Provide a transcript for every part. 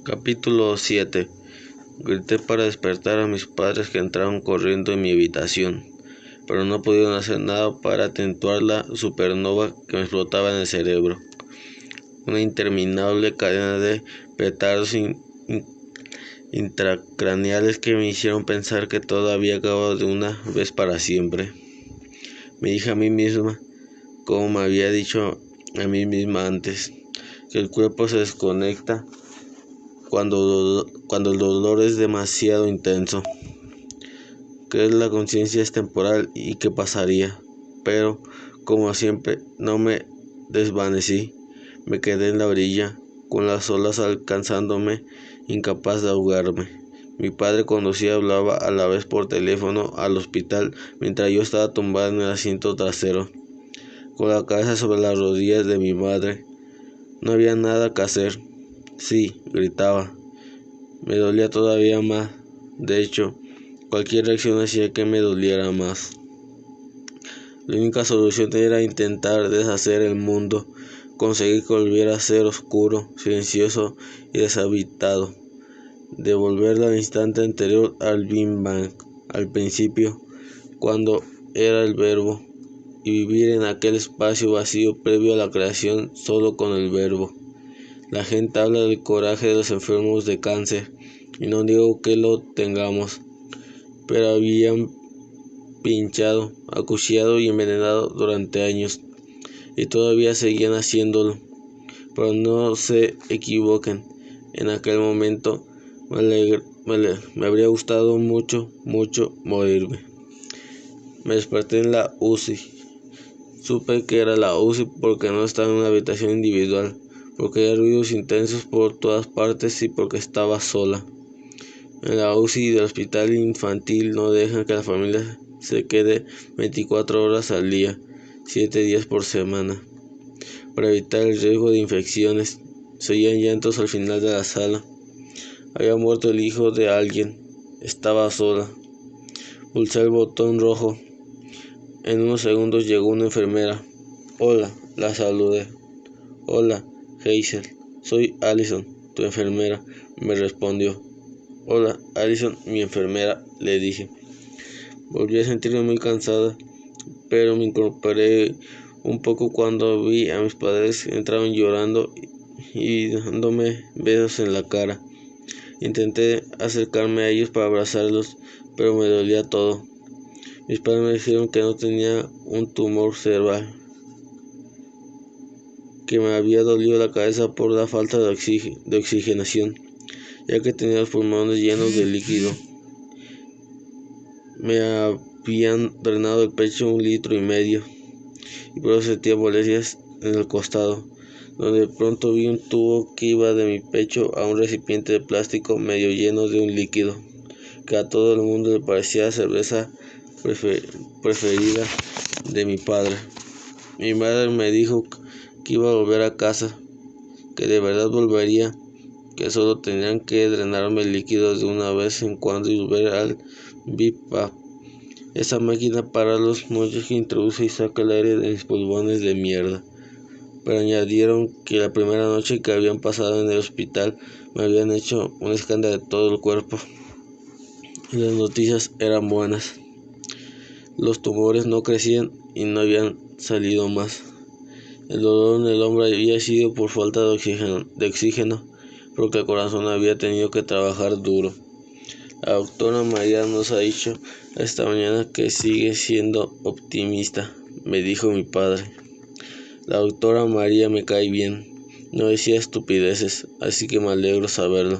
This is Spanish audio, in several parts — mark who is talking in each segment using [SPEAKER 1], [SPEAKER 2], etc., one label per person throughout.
[SPEAKER 1] Capítulo 7. Grité para despertar a mis padres, que entraron corriendo en mi habitación, pero no pudieron hacer nada para atenuar la supernova que me explotaba en el cerebro. Una interminable cadena de petardos intracraneales que me hicieron pensar que todo había acabado de una vez para siempre. Me dije a mí misma, como me había dicho a mí misma antes, que el cuerpo se desconecta cuando el dolor es demasiado intenso, que la conciencia es temporal y que pasaría. Pero, como siempre, no me desvanecí. Me quedé en la orilla, con las olas alcanzándome, incapaz de ahogarme. Mi padre conducía y hablaba a la vez por teléfono al hospital, mientras yo estaba tumbada en el asiento trasero, con la cabeza sobre las rodillas de mi madre. No había nada que hacer. Sí, gritaba. Me dolía todavía más. De hecho, cualquier reacción hacía que me doliera más. La única solución era intentar deshacer el mundo, conseguir que volviera a ser oscuro, silencioso y deshabitado, devolverlo al instante anterior al Big Bang, al principio, cuando era el verbo, y vivir en aquel espacio vacío previo a la creación solo con el verbo. La gente habla del coraje de los enfermos de cáncer, y no digo que lo tengamos, pero habían pinchado, acuchillado y envenenado durante años, y todavía seguían haciéndolo. Pero no se equivoquen, en aquel momento me habría gustado mucho morirme. Me desperté en la UCI. Supe que era la UCI porque no estaba en una habitación individual, porque había ruidos intensos por todas partes y porque estaba sola. En la UCI del hospital infantil no dejan que la familia se quede 24 horas al día, 7 días por semana, para evitar el riesgo de infecciones. Se oían llantos al final de la sala. Había muerto el hijo de alguien. Estaba sola. Pulsé el botón rojo. En unos segundos llegó una enfermera. Hola, la saludé. Hola, Hazel. Soy Allison, tu enfermera, me respondió. Hola, Allison, mi enfermera, le dije. Volví a sentirme muy cansada, pero me incorporé un poco cuando vi a mis padres que entraban llorando y dándome besos en la cara. Intenté acercarme a ellos para abrazarlos, pero me dolía todo. Mis padres me dijeron que no tenía un tumor cerebral, que me había dolido la cabeza por la falta de oxigenación, ya que tenía los pulmones llenos de líquido. Me habían drenado el pecho 1,5 litros, y por eso sentía molestias en el costado, donde de pronto vi un tubo que iba de mi pecho a un recipiente de plástico medio lleno de un líquido, que a todo el mundo le parecía la cerveza preferida de mi padre. Mi madre me dijo que iba a volver a casa, que de verdad volvería, que solo tenían que drenarme el líquido de una vez en cuando y volver al BiPAP, esa máquina para los mochos que introduce y saca el aire de mis pulmones de mierda. Pero añadieron que la primera noche que habían pasado en el hospital me habían hecho un escándalo de todo el cuerpo, y las noticias eran buenas. Los tumores no crecían y no habían salido más. El dolor en el hombro había sido por falta de oxígeno, porque el corazón había tenido que trabajar duro. La doctora María nos ha dicho esta mañana que sigue siendo optimista, me dijo mi padre. La doctora María me cae bien, no decía estupideces, así que me alegro saberlo.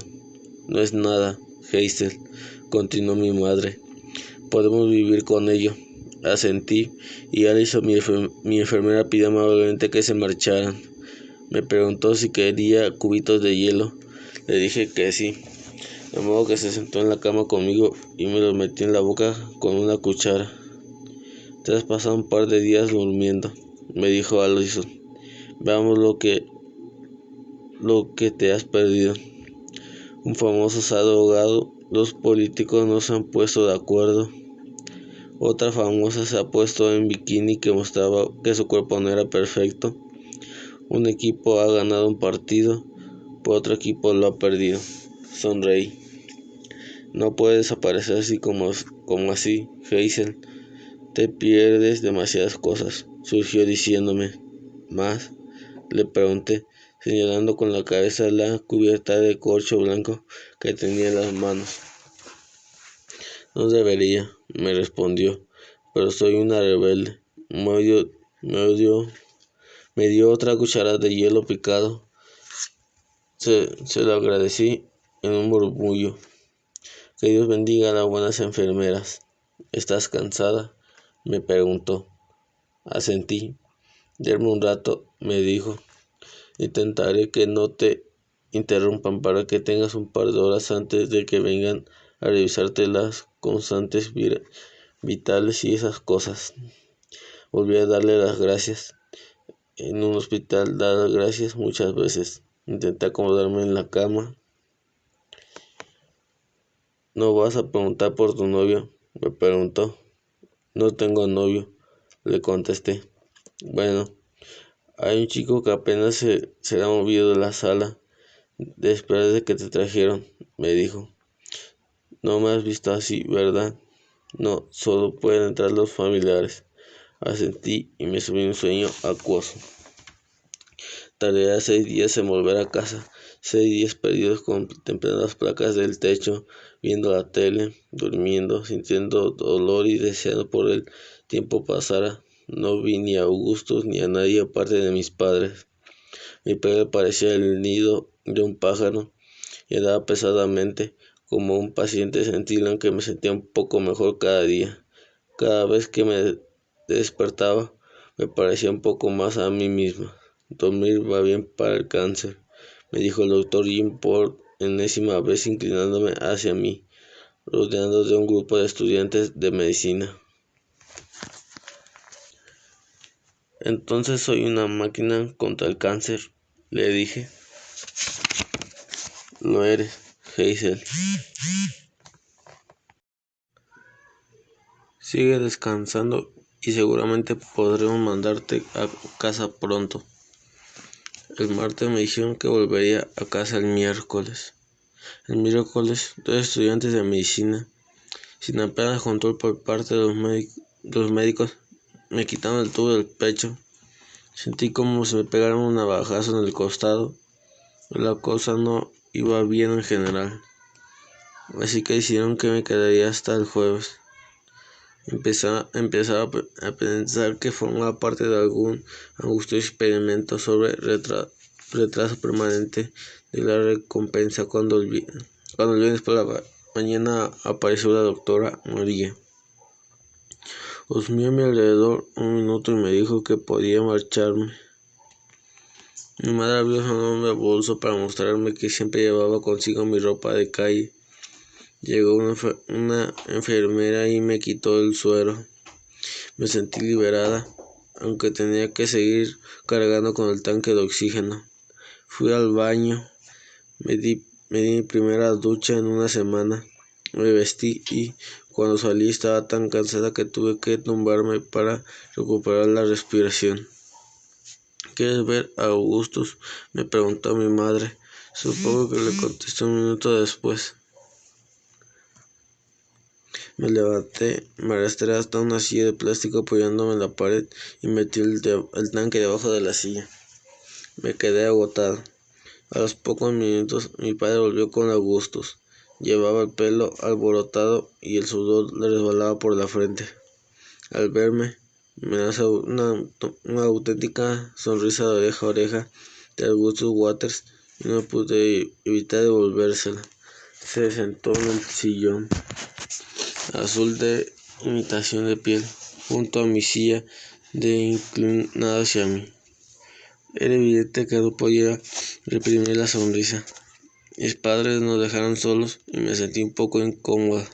[SPEAKER 1] No es nada, Hazel, continuó mi madre. Podemos vivir con ello. Asentí, y Allison, mi enfermera, pidió amablemente que se marcharan. Me preguntó si quería cubitos de hielo. Le dije que sí, de modo que se sentó en la cama conmigo y me los metí en la boca con una cuchara. Te has pasado un par de días durmiendo, me dijo Allison. Veamos lo que te has perdido. Un famoso asado ahogado. Los políticos no se han puesto de acuerdo. Otra famosa se ha puesto en bikini que mostraba que su cuerpo no era perfecto. Un equipo ha ganado un partido. pero otro equipo lo ha perdido. Sonreí. No puede desaparecer así como así, Hazel. Te pierdes demasiadas cosas, surgió diciéndome. ¿Más? Le pregunté, señalando con la cabeza la cubierta de corcho blanco que tenía en las manos. No debería, me respondió, pero soy una rebelde. Me dio otra cucharada de hielo picado. Se lo agradecí en un murmullo. Que Dios bendiga a las buenas enfermeras. ¿Estás cansada?, me preguntó. Asentí. Duerme un rato, me dijo. Intentaré que no te interrumpan para que tengas un par de horas antes de que vengan a revisarte las constantes vitales y esas cosas. Volví a darle las gracias. En un hospital, dar las gracias muchas veces. Intenté acomodarme en la cama. ¿No vas a preguntar por tu novio?, me preguntó. No tengo novio, le contesté. Bueno, hay un chico que apenas se ha movido de la sala después de que te trajeron, me dijo. No me has visto así, ¿verdad? No, solo pueden entrar los familiares. Asentí y me subí un sueño acuoso. Tardé 6 días en volver a casa. 6 días perdidos contemplando las placas del techo, viendo la tele, durmiendo, sintiendo dolor y deseando por el tiempo pasara. No vi ni a Augustus ni a nadie aparte de mis padres. Mi pelo parecía el nido de un pájaro y andaba pesadamente, como un paciente sentil, aunque me sentía un poco mejor cada día. Cada vez que me despertaba, me parecía un poco más a mí misma. Dormir va bien para el cáncer, me dijo el doctor Jim por enésima vez inclinándome hacia mí, rodeado de un grupo de estudiantes de medicina. Entonces soy una máquina contra el cáncer, le dije. Lo eres, Hazel. Sigue descansando y seguramente podremos mandarte a casa pronto. El martes me dijeron que volvería a casa el miércoles. El miércoles, 2 estudiantes de medicina, sin apenas control por parte de los médicos, me quitaron el tubo del pecho. Sentí como si me pegaran un navajazo en el costado. La cosa no iba bien en general, así que decidieron que me quedaría hasta el jueves. Empezaba a pensar que formaba parte de algún angustioso experimento sobre retraso permanente de la recompensa cuando el viernes por la mañana apareció la doctora María. Husmeó a mi alrededor un minuto y me dijo que podía marcharme. Mi madre abrió su enorme bolso para mostrarme que siempre llevaba consigo mi ropa de calle. Llegó una enfermera y me quitó el suero. Me sentí liberada, aunque tenía que seguir cargando con el tanque de oxígeno. Fui al baño, me di mi primera ducha en una semana. Me vestí y cuando salí estaba tan cansada que tuve que tumbarme para recuperar la respiración. ¿Quieres ver a Augustus?, me preguntó mi madre. Supongo que le contesté un minuto después. Me levanté, me arrastré hasta una silla de plástico apoyándome en la pared y metí el tanque debajo de la silla. Me quedé agotado. A los pocos minutos mi padre volvió con Augustus. Llevaba el pelo alborotado y el sudor le resbalaba por la frente. Al verme, me lanzó una auténtica sonrisa de oreja a oreja de Augustus Waters y no pude evitar devolvérsela. Se sentó en el sillón azul de imitación de piel, junto a mi silla inclinada hacia mí. Era evidente que no podía reprimir la sonrisa. Mis padres nos dejaron solos y me sentí un poco incómoda.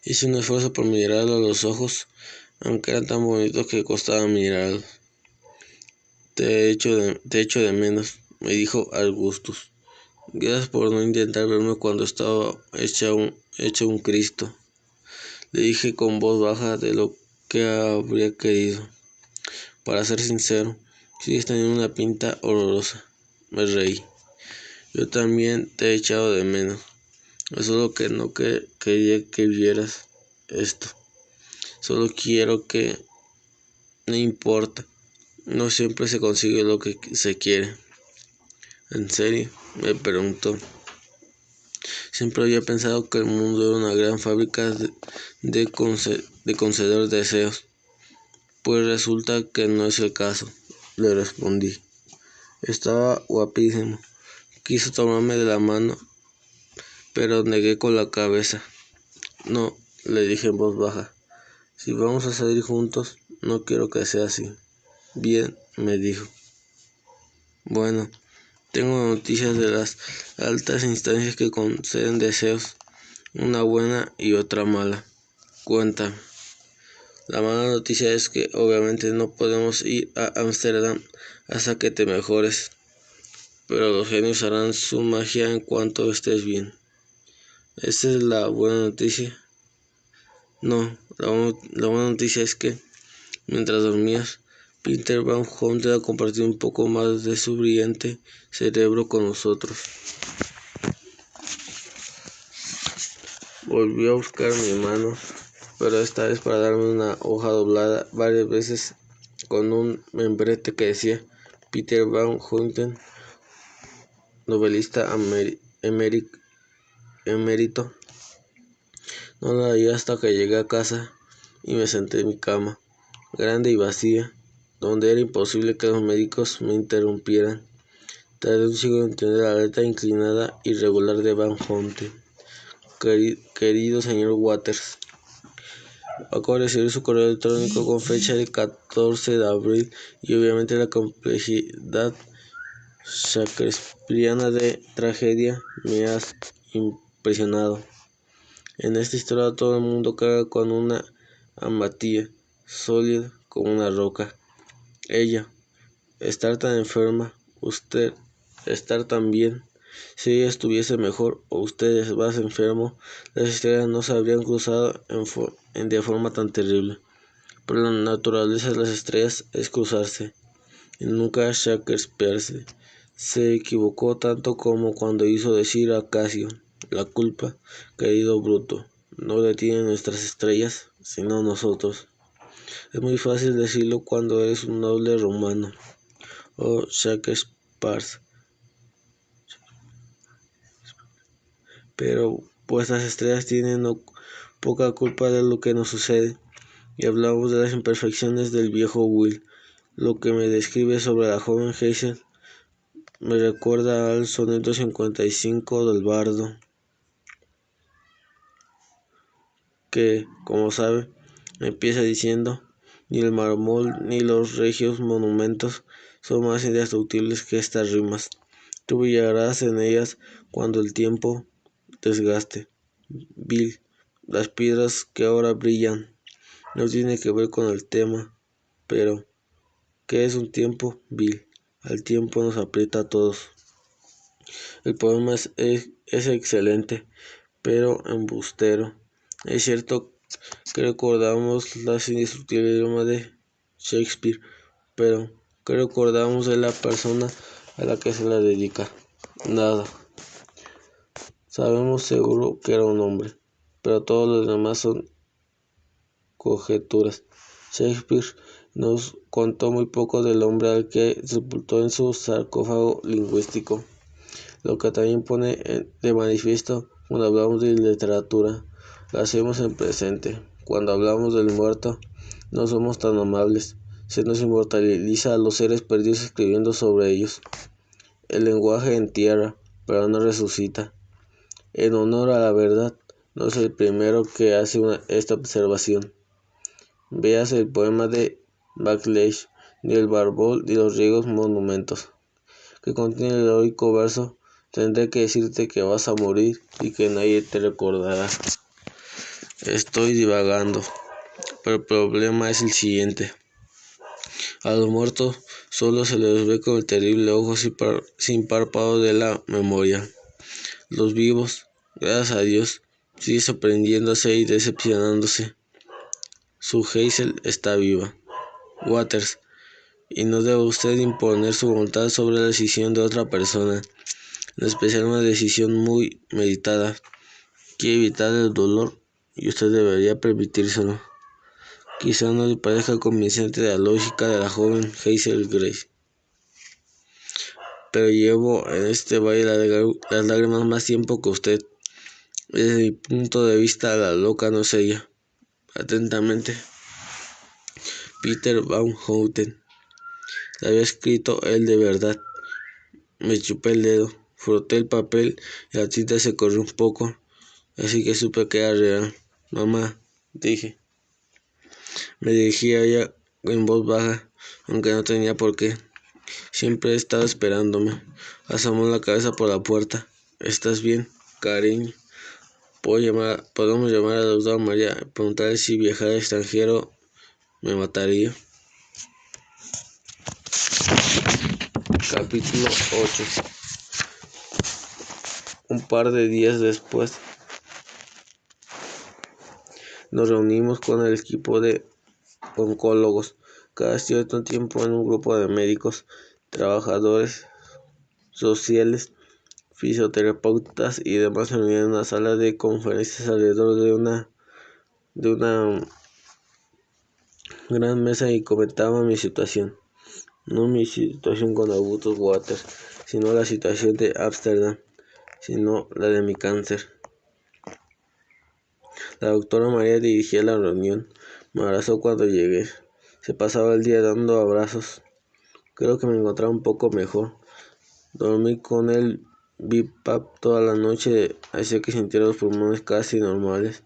[SPEAKER 1] Hice un esfuerzo por mirarlo a los ojos, aunque eran tan bonitos que costaba mirarlos. Te echo de menos, me dijo Augustus. Gracias por no intentar verme cuando estaba hecho un Cristo, le dije con voz baja de lo que habría querido. Para ser sincero, sigues teniendo una pinta horrorosa. Me reí. Yo también te he echado de menos. Es solo que no quería que vieras esto. Solo quiero que... No importa. No siempre se consigue lo que se quiere. ¿En serio?, me preguntó. Siempre había pensado que el mundo era una gran fábrica de conceder deseos. Pues resulta que no es el caso, le respondí. Estaba guapísimo. Quiso tomarme de la mano, pero negué con la cabeza. No, le dije en voz baja. Si vamos a salir juntos, no quiero que sea así. Bien, me dijo. Bueno, tengo noticias de las altas instancias que conceden deseos, una buena y otra mala. Cuéntame. La mala noticia es que obviamente no podemos ir a Ámsterdam hasta que te mejores, pero los genios harán su magia en cuanto estés bien. ¿Esa es la buena noticia? No, la buena noticia es que, mientras dormías, Peter Van Houten ha compartido un poco más de su brillante cerebro con nosotros. Volvió a buscar mi mano, pero esta vez para darme una hoja doblada varias veces con un membrete que decía Peter Van Houten, novelista emérito. No la leí hasta que llegué a casa y me senté en mi cama, grande y vacía, donde era imposible que los médicos me interrumpieran. Tardé un siglo en entender la letra inclinada y regular de Van Houten. Querido señor Waters, acabo de recibir su correo electrónico con fecha del 14 de abril y obviamente la complejidad shakespeariana de tragedia me ha impresionado. En esta historia todo el mundo carga con una amatía, sólida como una roca. Ella, estar tan enferma, usted, estar tan bien. Si ella estuviese mejor o usted más enfermo, las estrellas no se habrían cruzado de forma tan terrible. Pero la naturaleza de las estrellas es cruzarse, y nunca Shakespeare se equivocó tanto como cuando hizo decir a Casio, la culpa, querido Bruto, no detiene nuestras estrellas, sino nosotros. Es muy fácil decirlo cuando eres un noble romano, o Shakespeare, pero vuestras estrellas tienen poca culpa de lo que nos sucede, y hablamos de las imperfecciones del viejo Will. Lo que me describe sobre la joven Hazel me recuerda al soneto 55 del bardo, que, como sabe, empieza diciendo: ni el mármol ni los regios monumentos son más indestructibles que estas rimas. Tú brillarás en ellas cuando el tiempo desgaste. Bill, las piedras que ahora brillan no tienen que ver con el tema, pero ¿qué es un tiempo, Bill? Al tiempo nos aprieta a todos. El poema es excelente, pero embustero. Es cierto que recordamos las indestructibles rimas de Shakespeare, pero ¿qué recordamos de la persona a la que se la dedica? Nada. Sabemos seguro que era un hombre, pero todos los demás son conjeturas. Shakespeare nos contó muy poco del hombre al que sepultó en su sarcófago lingüístico, lo que también pone de manifiesto cuando hablamos de literatura. Lo hacemos en presente. Cuando hablamos del muerto, no somos tan amables. Se nos inmortaliza a los seres perdidos escribiendo sobre ellos. El lenguaje entierra, pero no resucita. En honor a la verdad, no soy el primero que hace esta observación. Veas el poema de Backlash, ni el barbol ni los griegos monumentos, que contiene el heroico verso: tendré que decirte que vas a morir y que nadie te recordará. Estoy divagando, pero el problema es el siguiente. A los muertos solo se les ve con el terrible ojo sin párpado de la memoria. Los vivos, gracias a Dios, siguen sorprendiéndose y decepcionándose. Su Hazel está viva. Waters, y no debe usted imponer su voluntad sobre la decisión de otra persona, en especial una decisión muy meditada. Quiere evitar el dolor y usted debería permitírselo. Quizá no le parezca convincente la lógica de la joven Hazel Grace, pero llevo en este valle las lágrimas más tiempo que usted. Desde mi punto de vista, la loca no es ella. Atentamente, Peter Van Houten. La había escrito él de verdad. Me chupé el dedo, froté el papel y la tinta se corrió un poco, así que supe que era real. Mamá, dije. Me dirigí a ella en voz baja, aunque no tenía por qué. Siempre he estado esperándome. Asomó la cabeza por la puerta. ¿Estás bien, cariño? Podemos llamar a la doctora María y preguntarle si viajar al extranjero me mataría. Capítulo 8. Un par de días después, nos reunimos con el equipo de oncólogos. Cada cierto tiempo, en un grupo de médicos, trabajadores sociales, fisioterapeutas y demás se reunían en una sala de conferencias alrededor de una gran mesa y comentaban mi situación. No mi situación con Augustus Waters, sino la situación de Ámsterdam, sino la de mi cáncer. La doctora María dirigía la reunión. Me abrazó cuando llegué. Se pasaba el día dando abrazos. Creo que me encontraba un poco mejor. Dormí con el BiPAP toda la noche, hacía que sintiera los pulmones casi normales,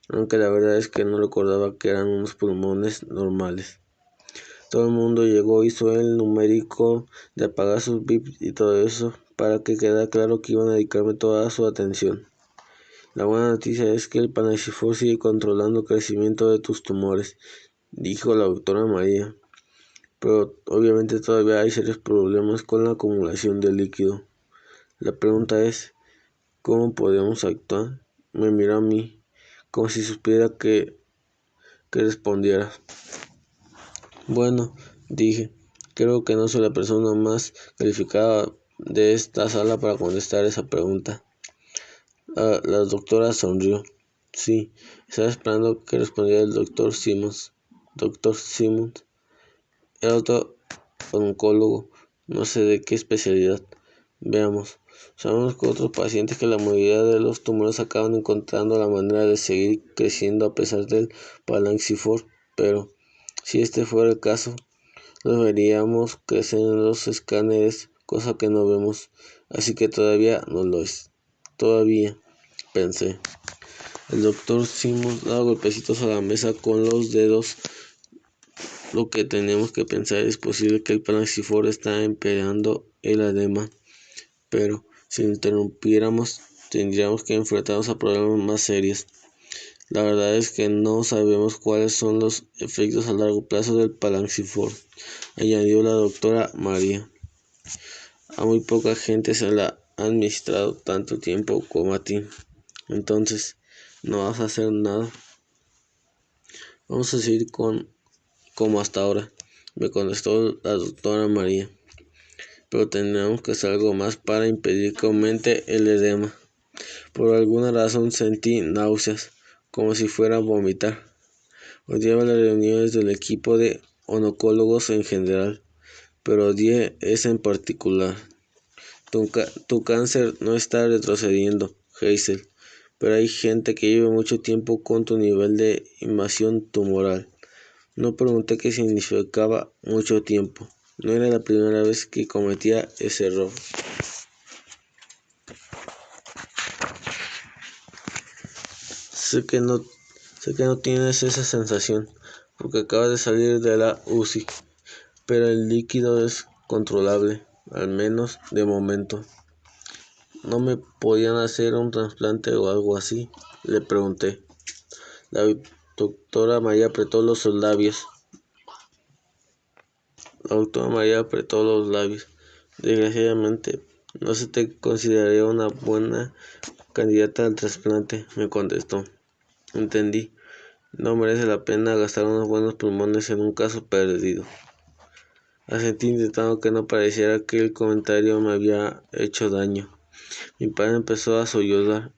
[SPEAKER 1] aunque la verdad es que no recordaba que eran unos pulmones normales. Todo el mundo llegó, hizo el numérico de apagar sus bips y todo eso, para que quedara claro que iban a dedicarme toda su atención. La buena noticia es que el Panaxifor sigue controlando el crecimiento de tus tumores, dijo la doctora María. Pero obviamente todavía hay serios problemas con la acumulación de líquido. La pregunta es, ¿cómo podemos actuar? Me miró a mí, como si supiera que respondiera. Bueno, dije, creo que no soy la persona más calificada de esta sala para contestar esa pregunta. La doctora sonrió. Sí, estaba esperando que respondiera el doctor Simmons. Doctor Simmons era otro oncólogo, no sé de qué especialidad. Veamos. Sabemos con otros pacientes que la mayoría de los tumores acaban encontrando la manera de seguir creciendo a pesar del Panaxifor, pero si este fuera el caso, los veríamos crecer en los escáneres, cosa que no vemos, así que todavía no lo es. Todavía, pensé. El doctor Simmons daba golpecitos a la mesa con los dedos. Lo que tenemos que pensar es posible que el Panaxifor está empeorando el edema, pero si lo interrumpiéramos, tendríamos que enfrentarnos a problemas más serios. La verdad es que no sabemos cuáles son los efectos a largo plazo del Panaxifor, añadió la doctora María. A muy poca gente se le ha administrado tanto tiempo como a ti. Entonces, ¿no vas a hacer nada? Vamos a seguir como hasta ahora, me contestó la doctora María. Pero tendremos que hacer algo más para impedir que aumente el edema. Por alguna razón sentí náuseas, como si fuera a vomitar. Odiaba las reuniones del equipo de oncólogos en general, pero odié esa en particular. Tu cáncer no está retrocediendo, Hazel, pero hay gente que lleva mucho tiempo con tu nivel de invasión tumoral. No pregunté qué significaba mucho tiempo. No era la primera vez que cometía ese error. Sé que no tienes esa sensación, porque acabas de salir de la UCI, pero el líquido es controlable, al menos de momento. ¿No me podían hacer un trasplante o algo así?, le pregunté. La doctora María apretó los labios. Desgraciadamente, no se te consideraría una buena candidata al trasplante, me contestó. Entendí. No merece la pena gastar unos buenos pulmones en un caso perdido. Asentí intentando que no pareciera que el comentario me había hecho daño. Mi padre empezó a sollozar.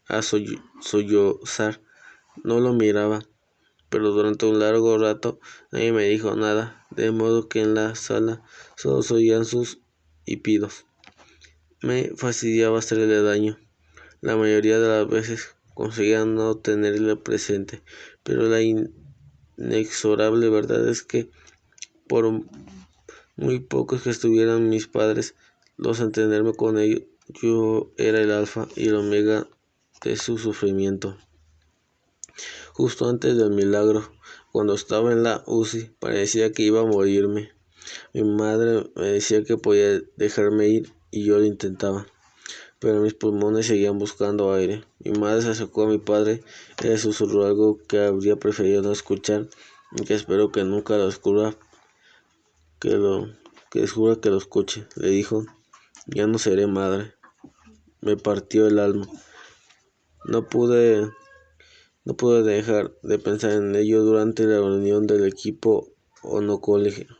[SPEAKER 1] No lo miraba, pero durante un largo rato nadie me dijo nada, de modo que en la sala solo se oían sus hipidos. Me fastidiaba hacerle daño. La mayoría de las veces conseguía no tenerle presente, pero la inexorable verdad es que por muy pocos que estuvieran mis padres, los entenderme con ellos, yo era el alfa y el omega de su sufrimiento. Justo antes del milagro, cuando estaba en la UCI, parecía que iba a morirme. Mi madre me decía que podía dejarme ir y yo lo intentaba, pero mis pulmones seguían buscando aire. Mi madre se acercó a mi padre y le susurró algo que habría preferido no escuchar y que espero que nunca lo descubra, que descubra que lo escuche. Le dijo: ya no seré madre. Me partió el alma. No pude dejar de pensar en ello durante la reunión del equipo oncológico.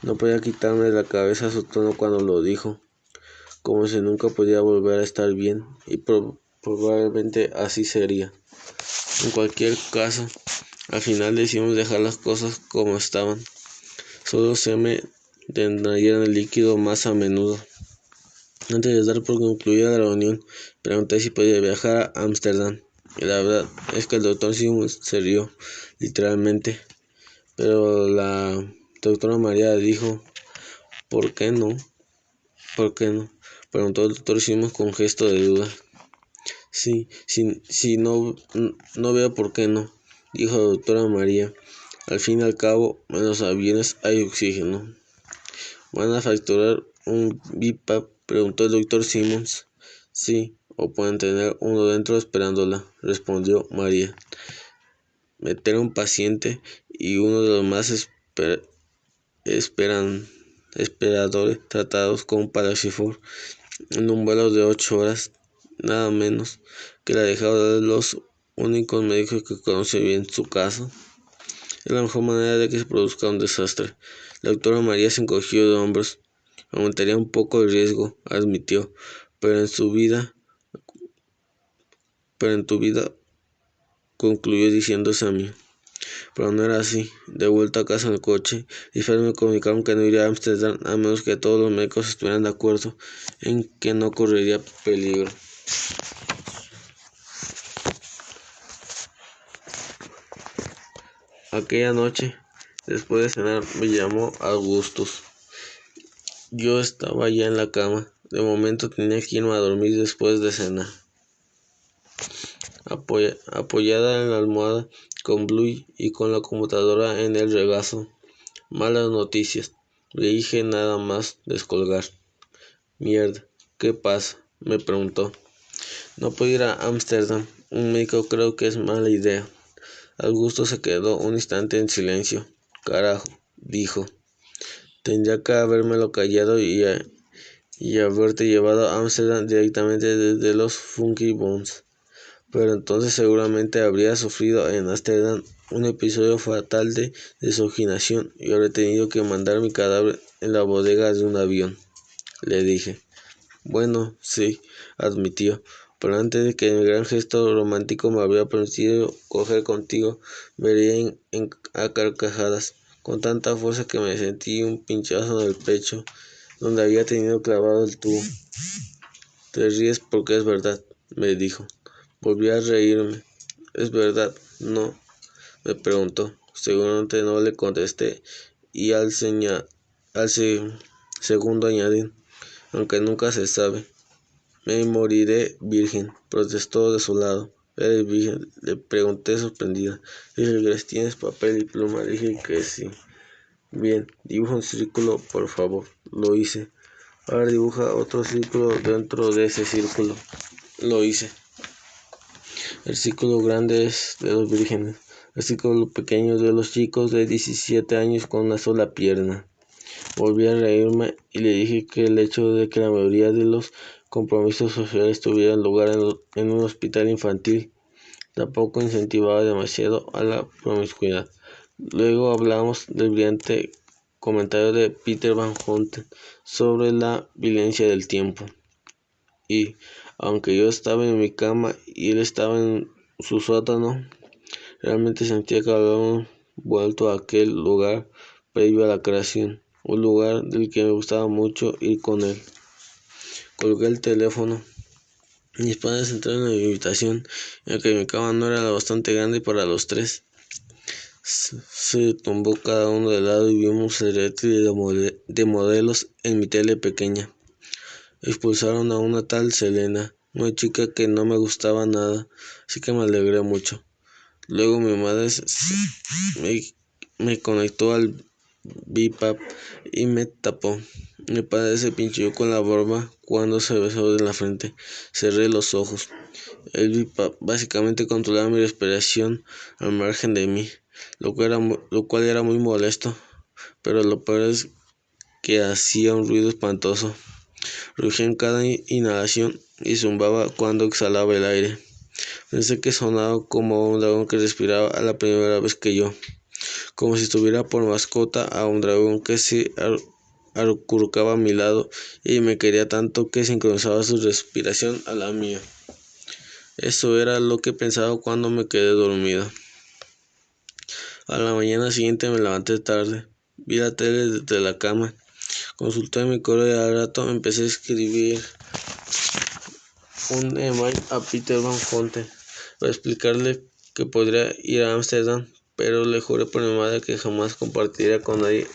[SPEAKER 1] No podía quitarme de la cabeza su tono cuando lo dijo, como si nunca podía volver a estar bien, y probablemente así sería. En cualquier caso, al final decidimos dejar las cosas como estaban. Solo se me drenaría el líquido más a menudo. Antes de dar por concluida la reunión, pregunté si podía viajar a Ámsterdam. Y la verdad es que el doctor Simmons se rió, literalmente. Pero la doctora María dijo: ¿por qué no? ¿Por qué no?, preguntó el doctor Simmons con gesto de duda. Sí, no veo por qué no, dijo la doctora María. Al fin y al cabo, en los aviones hay oxígeno. ¿Van a facturar un BiPAP?, preguntó el doctor Simmons. Sí, o pueden tener uno dentro esperándola, respondió María. Meter a un paciente y uno de los más esperadores tratados con Paracefor en un vuelo de 8 horas, nada menos que la dejada de los únicos médicos que conoce bien su caso. Es la mejor manera de que se produzca un desastre. La doctora María se encogió de hombros. Aumentaría un poco el riesgo, admitió, pero en tu vida, concluyó diciéndose a mí. Pero no era así. De vuelta a casa en el coche, mis padres me comunicaron que no iría a Ámsterdam a menos que todos los médicos estuvieran de acuerdo en que no correría peligro. Aquella noche, después de cenar, me llamó Augustus. Yo estaba ya en la cama. De momento tenía que irme a dormir después de cenar. Apoyada en la almohada, con Bluey y con la computadora en el regazo. Malas noticias, le dije nada más descolgar. Mierda, ¿qué pasa?, me preguntó. No puedo ir a Ámsterdam. Un médico creo que es mala idea. Augusto se quedó un instante en silencio. Carajo, dijo. Tendría que habérmelo callado y haberte llevado a Ámsterdam directamente desde los Funky Bones. Pero entonces seguramente habría sufrido en Ámsterdam un episodio fatal de desoxigenación y habría tenido que mandar mi cadáver en la bodega de un avión. Le dije. Bueno, sí, admitió, pero antes de que el gran gesto romántico me habría prometido coger contigo, me reía a carcajadas, con tanta fuerza que me sentí un pinchazo en el pecho, donde había tenido clavado el tubo. Te ríes porque es verdad, me dijo. Volví a reírme. ¿Es verdad? No, me preguntó. Seguramente no, le contesté, y al segundo añadí, aunque nunca se sabe. Me moriré virgen, protestó desolado. ¿Eres virgen?, le pregunté sorprendida. Dije que tienes papel y pluma. Dije que sí. Bien, dibuja un círculo, por favor. Lo hice. Ahora dibuja otro círculo dentro de ese círculo. Lo hice. El círculo grande es de los vírgenes. El círculo pequeño de los chicos de 17 años con una sola pierna. Volví a reírme y le dije que el hecho de que la mayoría de los compromisos sociales tuvieran lugar en un hospital infantil tampoco incentivaba demasiado a la promiscuidad. Luego hablamos del brillante comentario de Peter Van Houten sobre la violencia del tiempo. Y, aunque yo estaba en mi cama y él estaba en su sótano, realmente sentía que habíamos vuelto a aquel lugar previo a la creación, un lugar del que me gustaba mucho ir con él. Colgué el teléfono. Mis padres entraron en mi habitación, ya que mi cama no era lo bastante grande para los tres. Se tumbó cada uno de lado y vimos el reality de modelos en mi tele pequeña. Expulsaron a una tal Selena, una chica que no me gustaba nada, así que me alegré mucho. Luego mi madre me conectó al BiPAP y me tapó. Mi padre se pinchó con la barba cuando se besó en la frente. Cerré los ojos. El BiPAP básicamente controlaba mi respiración al margen de mí, lo cual era muy molesto, pero lo peor es que hacía un ruido espantoso. Rugía en cada inhalación y zumbaba cuando exhalaba el aire. Pensé que sonaba como un dragón que respiraba a la primera vez que yo, como si estuviera por mascota a un dragón que se acurrucaba a mi lado y me quería tanto que sincronizaba su respiración a la mía. Eso era lo que pensaba cuando me quedé dormido. A la mañana siguiente me levanté tarde, vi la tele desde la cama, consulté mi correo y al rato empecé a escribir un email a Peter Van Houten para explicarle que podría ir a Ámsterdam, pero le juré por mi madre que jamás compartiría con nadie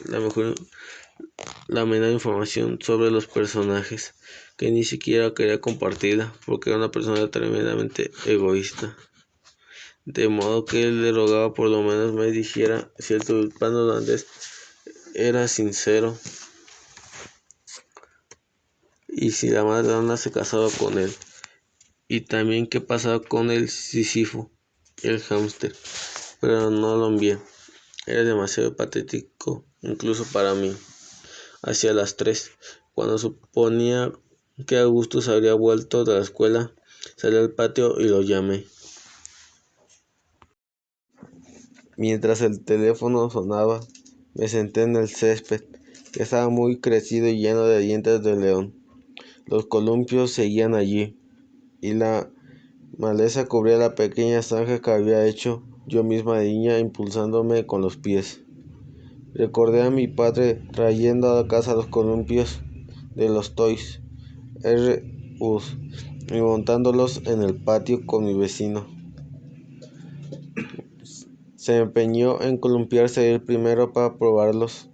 [SPEAKER 1] la menor información sobre los personajes, que ni siquiera quería compartirla, porque era una persona tremendamente egoísta. De modo que le rogaba por lo menos me dijera si el tulipán holandés era sincero y si la Madonna se casaba con él, y también qué pasaba con el Sísifo, el hámster, pero no lo envié. Era demasiado patético, incluso para mí. Hacia las 3, cuando suponía que Augustus habría vuelto de la escuela, salí al patio y lo llamé. Mientras el teléfono sonaba, me senté en el césped, que estaba muy crecido y lleno de dientes de león. Los columpios seguían allí, y la maleza cubría la pequeña zanja que había hecho yo misma de niña, impulsándome con los pies. Recordé a mi padre trayendo a casa los columpios de los Toys R Us y montándolos en el patio con mi vecino. Se empeñó en columpiarse él primero para probarlos,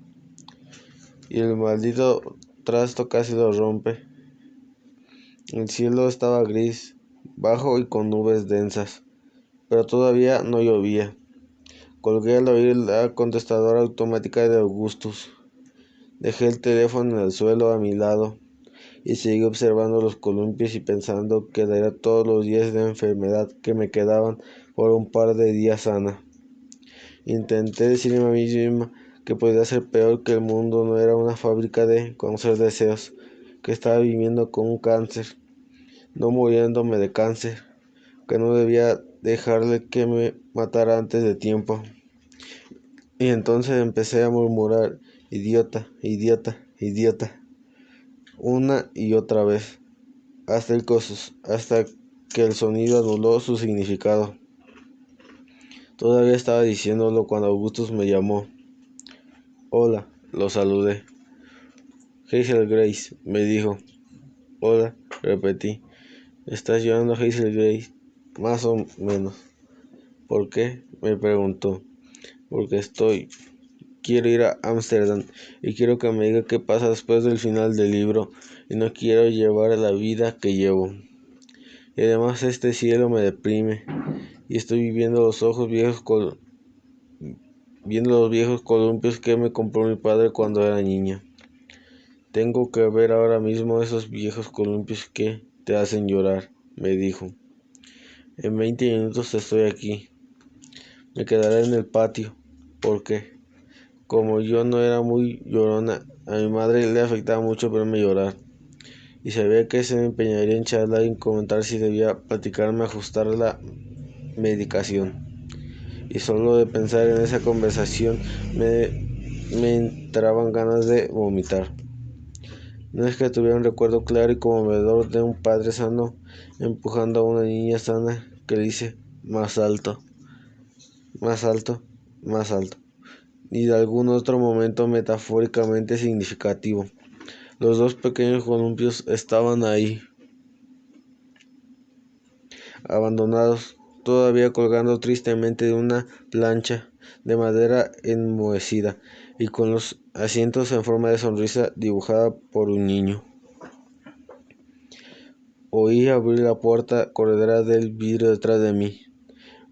[SPEAKER 1] y el maldito trasto casi lo rompe. El cielo estaba gris, bajo y con nubes densas, pero todavía no llovía. Colgué al oír la contestadora automática de Augustus. Dejé el teléfono en el suelo a mi lado y seguí observando los columpios y pensando que daría todos los días de enfermedad que me quedaban por un par de días sana. Intenté decirme a mí misma que podía ser peor, que el mundo no era una fábrica de conocer deseos, que estaba viviendo con un cáncer, no muriéndome de cáncer, que no debía dejarle que me matara antes de tiempo. Y entonces empecé a murmurar, idiota, idiota, idiota, una y otra vez, hasta que el sonido anuló su significado. Todavía estaba diciéndolo cuando Augustus me llamó. Hola, lo saludé. Hazel Grace, me dijo. Hola, repetí. ¿Estás llorando, Hazel Grace? Más o menos. ¿Por qué? Me preguntó. Porque quiero ir a Ámsterdam y quiero que me diga qué pasa después del final del libro, y no quiero llevar la vida que llevo. Y además este cielo me deprime y estoy viendo los viejos columpios que me compró mi padre cuando era niña. Tengo que ver ahora mismo esos viejos columpios que te hacen llorar, me dijo. En 20 minutos estoy aquí. Me quedaré en el patio, porque, como yo no era muy llorona, a mi madre le afectaba mucho verme llorar, y sabía que se me empeñaría en charlar y en comentar si debía platicarme ajustar la medicación. Y solo de pensar en esa conversación me me entraban ganas de vomitar. No es que tuviera un recuerdo claro y conmovedor de un padre sano empujando a una niña sana que dice más alto, más alto, más alto, ni de algún otro momento metafóricamente significativo. Los dos pequeños columpios estaban ahí, abandonados, todavía colgando tristemente de una plancha de madera enmohecida y con los asientos en forma de sonrisa dibujada por un niño. Oí abrir la puerta corredera del vidrio detrás de mí.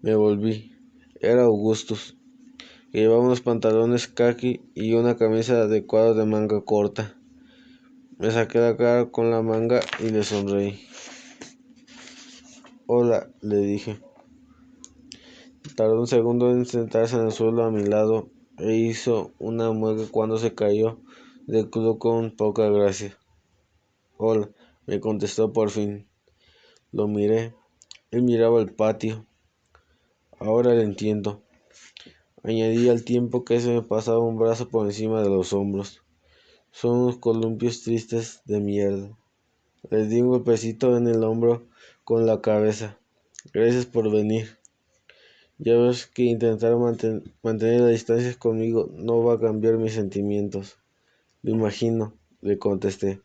[SPEAKER 1] Me volví. Era Augustus, que llevaba unos pantalones caqui y una camisa de cuadros de manga corta. Me saqué la cara con la manga y le sonreí. Hola, le dije. Tardó un segundo en sentarse en el suelo a mi lado e hizo una mueca cuando se cayó de culo con poca gracia. Hola, me contestó por fin. Lo miré. Él miraba el patio. Ahora le entiendo. Añadí al tiempo que se me pasaba un brazo por encima de los hombros. Son unos columpios tristes de mierda. Les di un golpecito en el hombro con la cabeza. Gracias por venir. Ya ves que intentar mantener la distancia conmigo no va a cambiar mis sentimientos. Lo imagino, le contesté.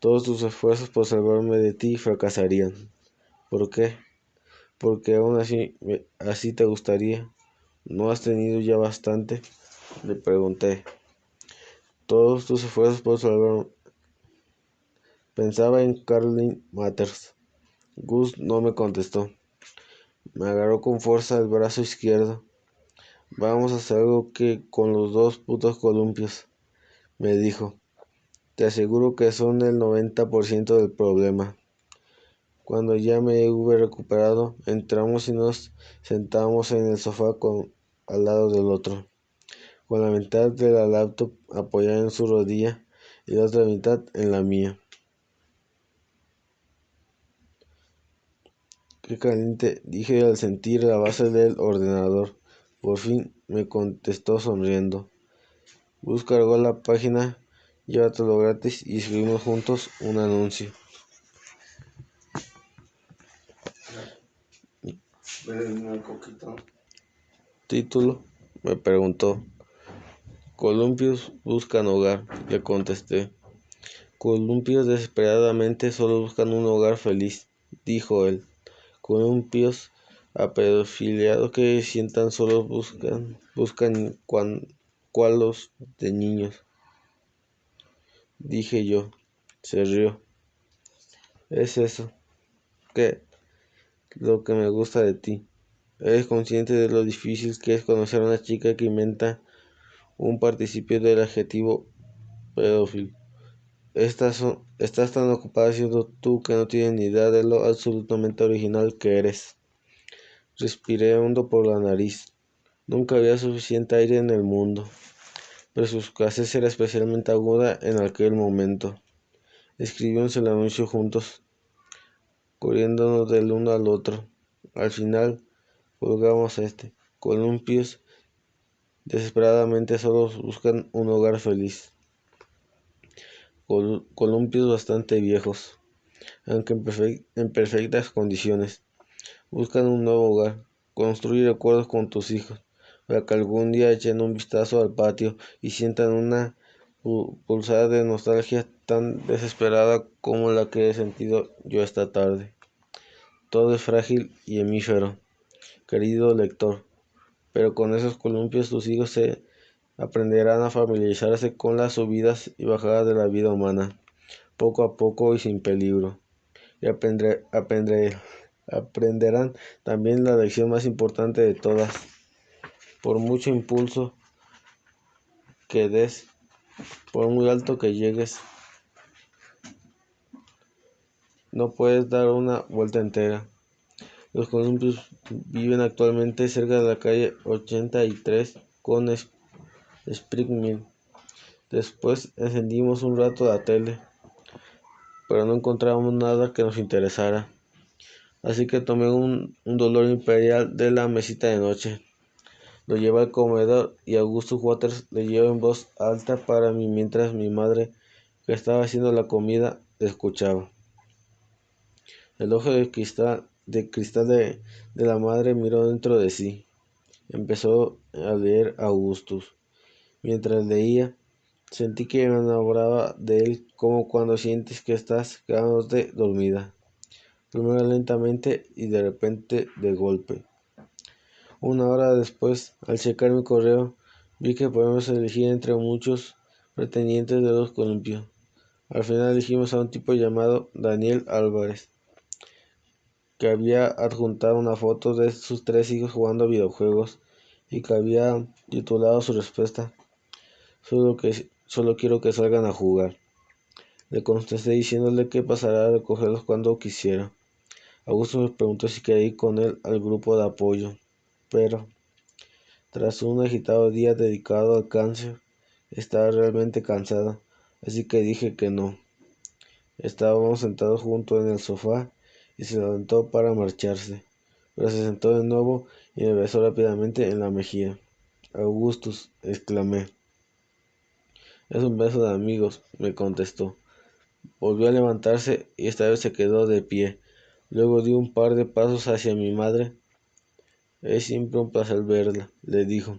[SPEAKER 1] Todos tus esfuerzos por salvarme de ti fracasarían. ¿Por qué? Porque aún así te gustaría. ¿No has tenido ya bastante? Le pregunté. Todos tus esfuerzos por salvarme. Pensaba en Caroline Matters. Gus no me contestó. Me agarró con fuerza el brazo izquierdo. Vamos a hacer algo que con los dos putos columpios, me dijo. Te aseguro que son el 90% del problema. Cuando ya me hube recuperado, entramos y nos sentamos en el sofá al lado del otro, con la mitad de la laptop apoyada en su rodilla y la otra mitad en la mía. Qué caliente, dije al sentir la base del ordenador. Por fin me contestó sonriendo. Gus cargó la página Llévatelo gratis y escribimos juntos un anuncio. Título, me preguntó. Columpios buscan hogar, le contesté. Columpios desesperadamente solo buscan un hogar feliz, dijo él. Columpios apedofiliados que sientan solo buscan cualos de niños, dije yo. Se rió. Es eso. ¿Qué? Lo que me gusta de ti. Eres consciente de lo difícil que es conocer a una chica que inventa un participio del adjetivo pedófilo. Estás tan ocupada siendo tú que no tienes ni idea de lo absolutamente original que eres. Respiré hondo por la nariz. Nunca había suficiente aire en el mundo, pero su escasez era especialmente aguda en aquel momento. Escribimos el anuncio juntos, corriéndonos del uno al otro. Al final, colgamos Columpios desesperadamente solo buscan un hogar feliz. Columpios bastante viejos, aunque en perfectas condiciones. Buscan un nuevo hogar. Construir recuerdos con tus hijos, para que algún día echen un vistazo al patio y sientan una pulsada de nostalgia tan desesperada como la que he sentido yo esta tarde. Todo es frágil y hemífero, querido lector, pero con esos columpios tus hijos se aprenderán a familiarizarse con las subidas y bajadas de la vida humana, poco a poco y sin peligro, y aprenderán también la lección más importante de todas. Por mucho impulso que des, por muy alto que llegues, no puedes dar una vuelta entera. Los columpios viven actualmente cerca de la calle 83 con Spring Mill. Después encendimos un rato la tele, pero no encontramos nada que nos interesara. Así que tomé un dolor imperial de la mesita de noche. Lo llevé al comedor y Augustus Waters leyó en voz alta para mí mientras mi madre, que estaba haciendo la comida, le escuchaba. El ojo de cristal de la madre miró dentro de sí. Empezó a leer Augustus. Mientras leía, sentí que me enamoraba de él como cuando sientes que estás quedándote dormida. Primero lentamente y de repente de golpe. Una hora después, al checar mi correo, vi que podemos elegir entre muchos pretendientes de los columpios. Al final elegimos a un tipo llamado Daniel Álvarez, que había adjuntado una foto de sus 3 hijos jugando videojuegos y que había titulado su respuesta: Solo quiero que salgan a jugar. Le contesté diciéndole que pasara a recogerlos cuando quisiera. Augusto me preguntó si quería ir con él al grupo de apoyo, pero tras un agitado día dedicado al cáncer, estaba realmente cansada, así que dije que no. Estábamos sentados juntos en el sofá y se levantó para marcharse, pero se sentó de nuevo y me besó rápidamente en la mejilla. Augustus, exclamé. Es un beso de amigos, me contestó. Volvió a levantarse y esta vez se quedó de pie. Luego dio un par de pasos hacia mi madre. Es siempre un placer verla, le dijo.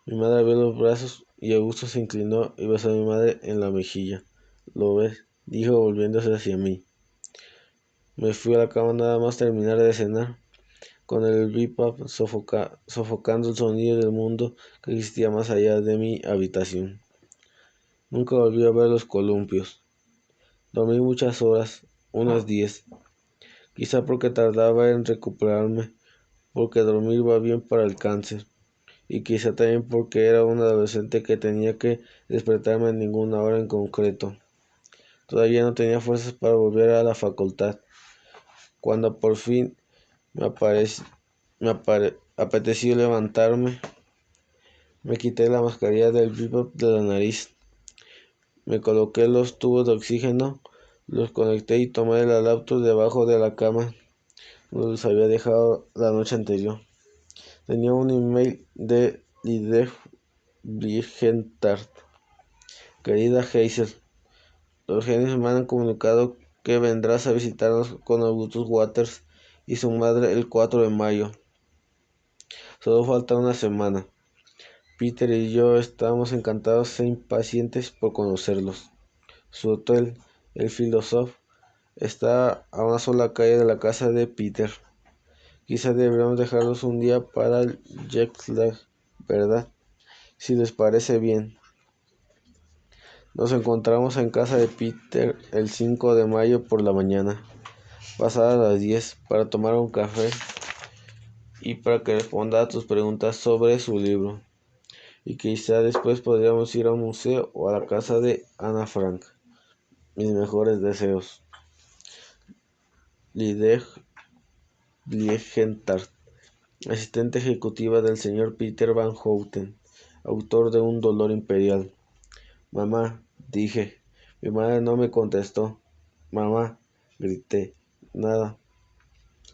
[SPEAKER 1] Mi madre abrió los brazos y Augusto se inclinó y besó a mi madre en la mejilla. ¿Lo ves?, dijo volviéndose hacia mí. Me fui a la cama nada más terminar de cenar, con el BiPAP sofocando el sonido del mundo que existía más allá de mi habitación. Nunca volví a ver los columpios. Dormí muchas horas, unas 10, quizá porque tardaba en recuperarme, porque dormir va bien para el cáncer, y quizá también porque era un adolescente que tenía que despertarme en ninguna hora en concreto. Todavía no tenía fuerzas para volver a la facultad. Cuando por fin me apeteció levantarme, me quité la mascarilla del BiPAP de la nariz, me coloqué los tubos de oxígeno, los conecté y tomé la laptop debajo de la cama donde los había dejado la noche anterior. Tenía un email de Lidej Bligentart. Querida Hazel, los genios me han comunicado que vendrás a visitarnos con Augustus Waters y su madre el 4 de mayo. Solo falta una semana. Peter y yo estamos encantados e impacientes por conocerlos. Su hotel, el Philosophe, está a una sola calle de la casa de Peter. Quizá deberíamos dejarlos un día para el jet lag, ¿verdad? Si les parece bien. Nos encontramos en casa de Peter el 5 de mayo por la mañana, pasadas las 10, para tomar un café y para que responda a tus preguntas sobre su libro. Y quizá después podríamos ir a un museo o a la casa de Ana Frank. Mis mejores deseos. Lidej Bligentart, asistente ejecutiva del señor Peter Van Houten, autor de Un dolor imperial. Mamá, dije. Mi madre no me contestó. Mamá, grité. Nada.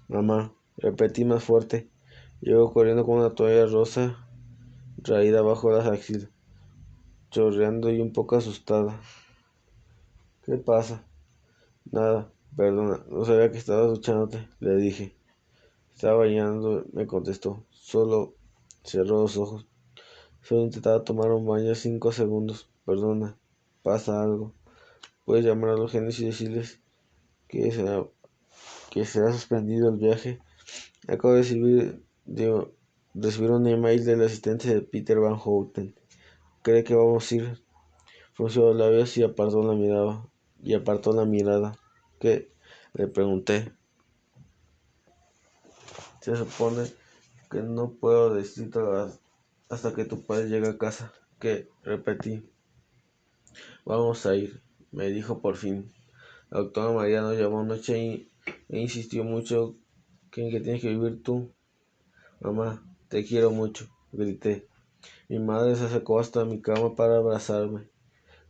[SPEAKER 1] Mamá, repetí más fuerte. Llegó corriendo con una toalla rosa raída bajo las axilas, chorreando y un poco asustada. ¿Qué pasa? Nada, perdona, no sabía que estabas duchándote, le dije. Estaba bañando, me contestó. Solo cerró los ojos. Solo intentaba tomar un baño 5 segundos. Perdona, pasa algo. Puedes llamar a los genios y decirles que se ha suspendido el viaje. Acabo de recibir un email del asistente de Peter Van Houten. ¿Cree que vamos a ir? Frunció los labios y apartó la mirada. ¿Qué?, le pregunté. Se supone que no puedo decírtelo hasta que tu padre llegue a casa. ¿Qué?, repetí. Vamos a ir, me dijo por fin. La doctora María nos llamó anoche e insistió mucho en que tienes que vivir tú. Mamá, te quiero mucho, grité. Mi madre se acercó hasta mi cama para abrazarme.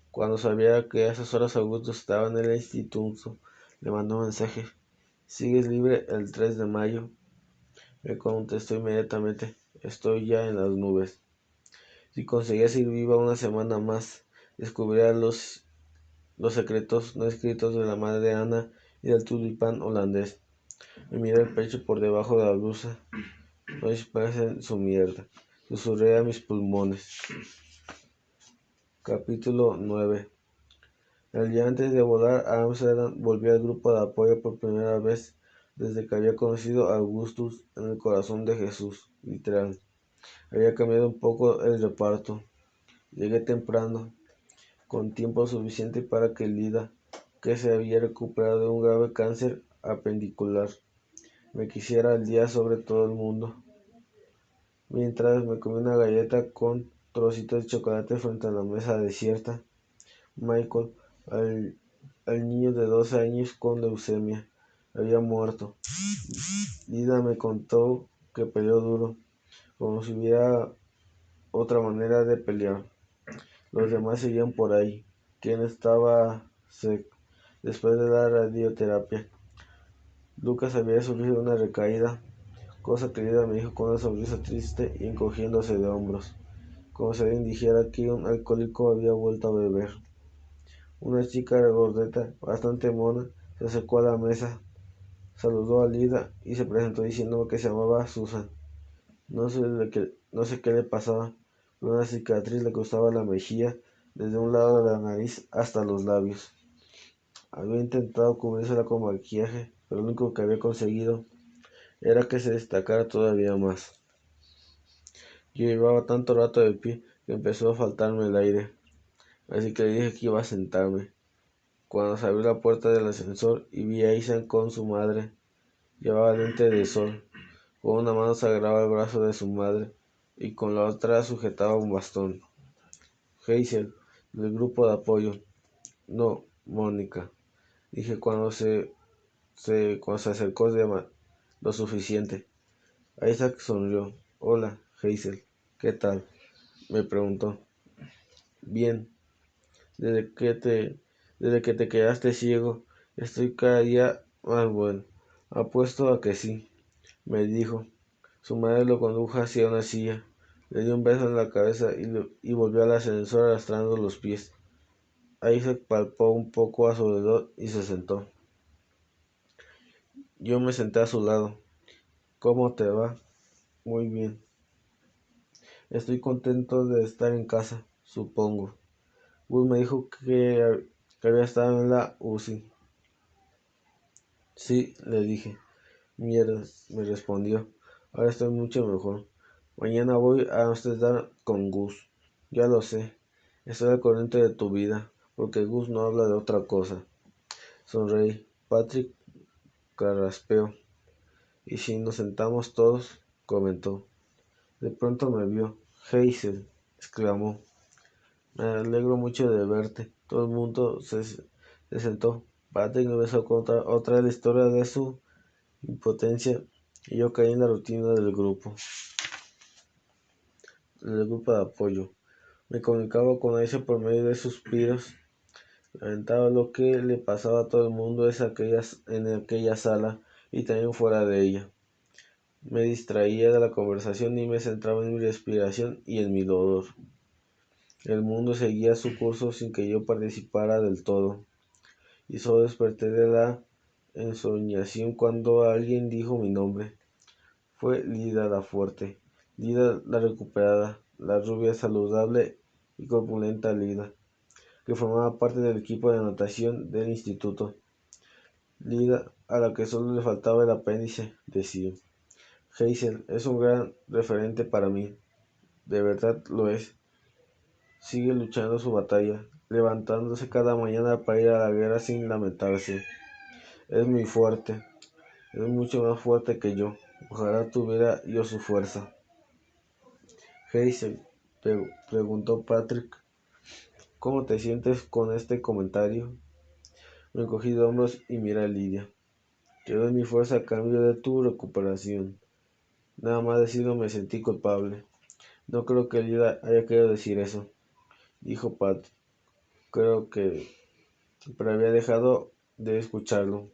[SPEAKER 1] Cuando sabía que a esas horas Augusto estaba en el instituto, le mandó un mensaje. ¿Sigues libre el 3 de mayo? Me contestó inmediatamente. Estoy ya en las nubes. Si conseguía seguir viva una semana más, descubriría los secretos no escritos de la madre Ana y del tulipán holandés. Me miré el pecho por debajo de la blusa. No dispersen su mierda. Susurré a mis pulmones. Capítulo 9. El día antes de volar a Amsterdam volví al grupo de apoyo por primera vez desde que había conocido a Augustus en el corazón de Jesús, literal. Había cambiado un poco el reparto. Llegué temprano, con tiempo suficiente para que Lida, que se había recuperado de un grave cáncer apendicular, me quisiera al día sobre todo el mundo. Mientras me comí una galleta con trocitos de chocolate frente a la mesa desierta, Michael, al niño de 12 años con leucemia, había muerto. Lida me contó que peleó duro, como si hubiera otra manera de pelear. Los demás seguían por ahí. ¿Quién estaba sec? Después de la radioterapia, Lucas había sufrido una recaída, cosa que Lida me dijo con una sonrisa triste y encogiéndose de hombros, como si alguien dijera que un alcohólico había vuelto a beber. Una chica regordeta, bastante mona, se acercó a la mesa, saludó a Lida y se presentó diciendo que se llamaba Susan. No sé qué le pasaba, pero una cicatriz le cruzaba la mejilla desde un lado de la nariz hasta los labios. Había intentado cubrírsela con maquillaje, pero lo único que había conseguido era que se destacara todavía más. Yo llevaba tanto rato de pie que empezó a faltarme el aire, así que le dije que iba a sentarme. Cuando se abrió la puerta del ascensor y vi a Ethan con su madre, llevaba lente de sol. Con una mano se agarraba el brazo de su madre y con la otra sujetaba un bastón. Hazel, del grupo de apoyo. No, Mónica, dije cuando se acercó lo suficiente. Isaac sonrió. Hola, Hazel, ¿qué tal? Me preguntó. Bien, desde que te, desde que te quedaste ciego, estoy cada día más bueno. Apuesto a que sí, me dijo. Su madre lo condujo hacia una silla, le dio un beso en la cabeza y volvió al ascensor arrastrando los pies. Isaac palpó un poco a su alrededor y se sentó. Yo me senté a su lado. ¿Cómo te va? Muy bien. Estoy contento de estar en casa, supongo. Gus me dijo que había estado en la UCI. Sí, le dije. Mierda, me respondió. Ahora estoy mucho mejor. Mañana voy a Amsterdam con Gus. Ya lo sé. Estoy al corriente de tu vida, porque Gus no habla de otra cosa. Sonreí. Patrick carraspeó. ¿Y si nos sentamos todos? Comentó. De pronto me vio. Hazel, exclamó. Me alegro mucho de verte. Todo el mundo se sentó. Patrick me empezó a contar otra de la historia de su impotencia y yo caí en la rutina del grupo de apoyo. Me comunicaba con ella por medio de suspiros. Lamentaba lo que le pasaba a todo el mundo en aquella sala y también fuera de ella. Me distraía de la conversación y me centraba en mi respiración y en mi dolor. El mundo seguía su curso sin que yo participara del todo, y solo desperté de la ensoñación cuando alguien dijo mi nombre. Fue Lida la fuerte, Lida la recuperada, la rubia saludable y corpulenta Lida, que formaba parte del equipo de natación del instituto. Lida, a la que solo le faltaba el apéndice, decía. Hazel es un gran referente para mí, de verdad lo es. Sigue luchando su batalla, levantándose cada mañana para ir a la guerra sin lamentarse. Es muy fuerte, es mucho más fuerte que yo. Ojalá tuviera yo su fuerza. Hazel, preguntó Patrick, ¿cómo te sientes con este comentario? Me encogí de hombros y miré a Lidia. Te doy mi fuerza a cambio de tu recuperación. Nada más decirlo me sentí culpable. No creo que Lidia haya querido decir eso, dijo Pat. Creo que... pero había dejado de escucharlo.